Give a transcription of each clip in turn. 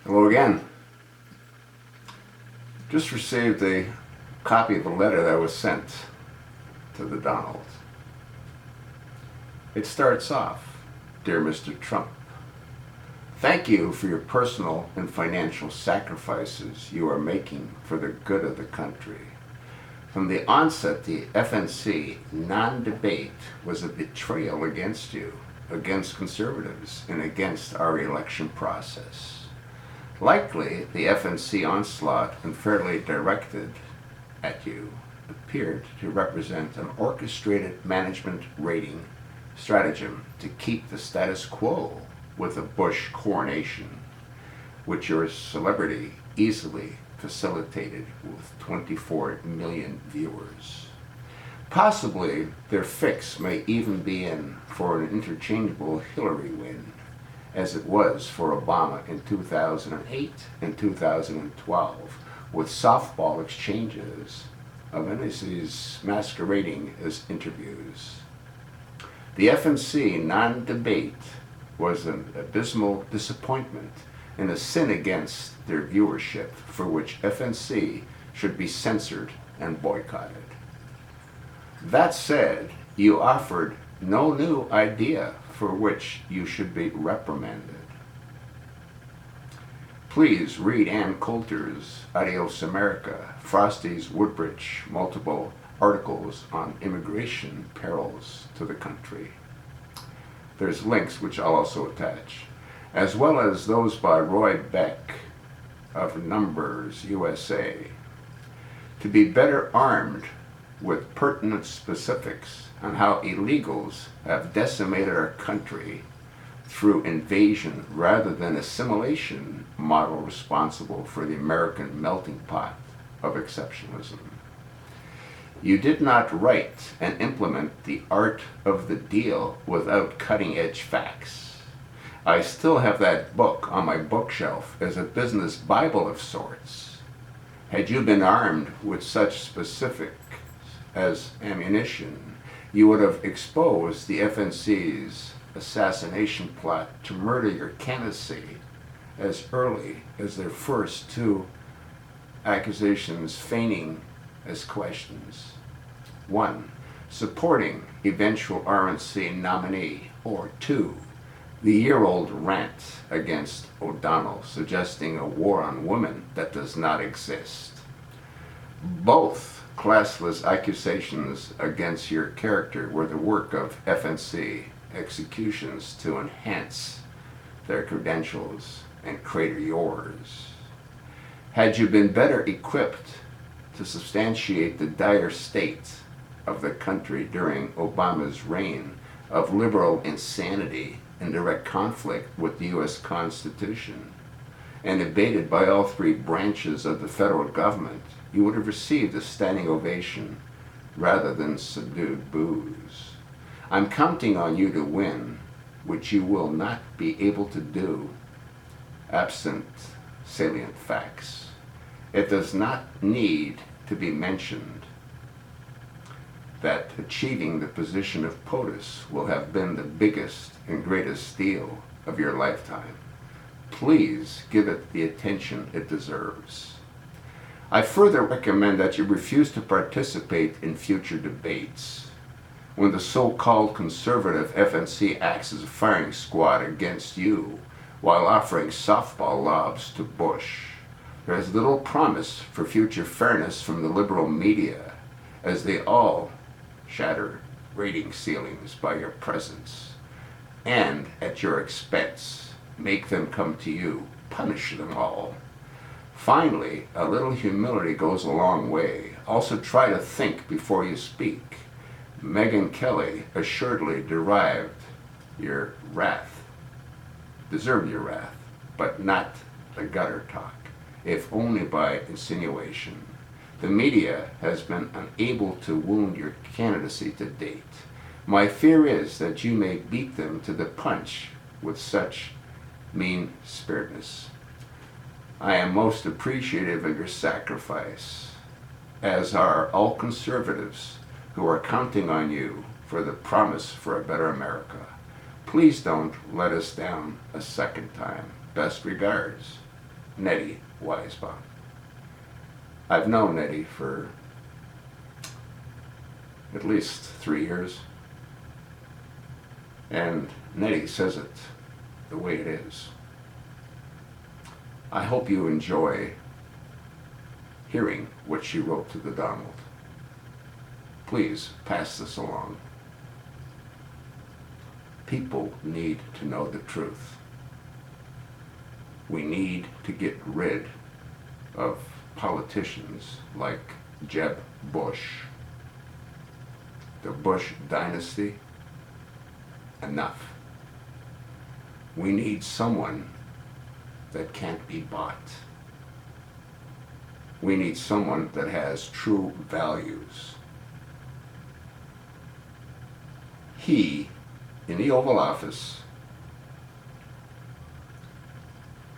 Hello again. Just received a copy of a letter that was sent to the Donald. It starts off, "Dear Mr. Trump, thank you for your personal and financial sacrifices you are making for the good of the country. From the onset, the FNC non-debate was a betrayal against you, against conservatives, and against our election process. Likely, the FNC onslaught, unfairly directed at you, appeared to represent an orchestrated management rating stratagem to keep the status quo with a Bush coronation, which your celebrity easily facilitated with 24 million viewers. Possibly their fix may even be in for an interchangeable Hillary win, as it was for Obama in 2008 and 2012, with softball exchanges of NBC's masquerading as interviews. The FNC non-debate was an abysmal disappointment and a sin against their viewership, for which FNC should be censored and boycotted. That said, you offered no new idea for which you should be reprimanded. Please read Ann Coulter's Adios America, Frosty's Woodbridge multiple articles on immigration perils to the country. There's links which I'll also attach, as well as those by Roy Beck of Numbers USA. To be better armed with pertinent specifics on how illegals have decimated our country through invasion rather than assimilation model responsible for the American melting pot of exceptionalism. You did not write and implement the art of the deal without cutting-edge facts. I still have that book on my bookshelf as a business Bible of sorts. Had you been armed with such specifics as ammunition, you would have exposed the FNC's assassination plot to murder your candidacy as early as their first two accusations, feigning as questions. 1. Supporting eventual RNC nominee, or 2. The year-old rant against O'Donnell, suggesting a war on women that does not exist. Both classless accusations against your character were the work of FNC executions to enhance their credentials and crater yours. Had you been better equipped to substantiate the dire state of the country during Obama's reign of liberal insanity in direct conflict with the U.S. Constitution, and debated by all three branches of the federal government, you would have received a standing ovation rather than subdued boos. I'm counting on you to win, which you will not be able to do absent salient facts. It does not need to be mentioned that achieving the position of POTUS will have been the biggest and greatest deal of your lifetime. Please give it the attention it deserves. I further recommend that you refuse to participate in future debates when the so-called conservative FNC acts as a firing squad against you while offering softball lobs to Bush. There is little promise for future fairness from the liberal media, as they all shatter rating ceilings by your presence, and at your expense make them come to you, punish them all. Finally, a little humility goes a long way. Also try to think before you speak. Megyn Kelly assuredly deserved your wrath, but not the gutter talk, if only by insinuation. The media has been unable to wound your candidacy to date. My fear is that you may beat them to the punch with such mean-spiritedness. I am most appreciative of your sacrifice, as are all conservatives who are counting on you for the promise for a better America. Please don't let us down a second time. Best regards, Nettie Weisbaum. I've known Nettie for at least 3 years, and Nettie says it the way it is. I hope you enjoy hearing what she wrote to the Donald. Please pass this along. People need to know the truth. We need to get rid of politicians like Jeb Bush. The Bush dynasty, enough. We need someone that can't be bought. We need someone that has true values. He, in the Oval Office,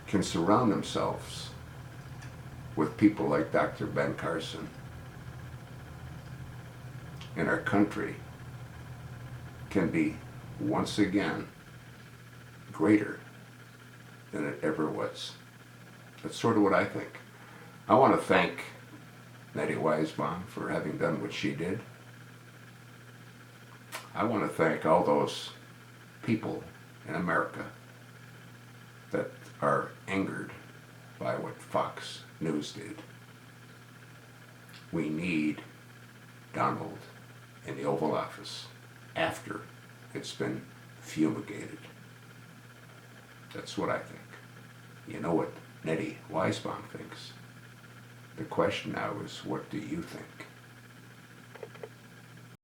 can surround themselves with people like Dr. Ben Carson. And our country can be once again greater than it ever was. That's sort of what I think. I want to thank Nettie Weisbaum for having done what she did. I want to thank all those people in America that are angered by what Fox News did. We need Donald in the Oval Office after it's been fumigated. That's what I think. You know what Nettie Weisbaum thinks. The question now is, what do you think?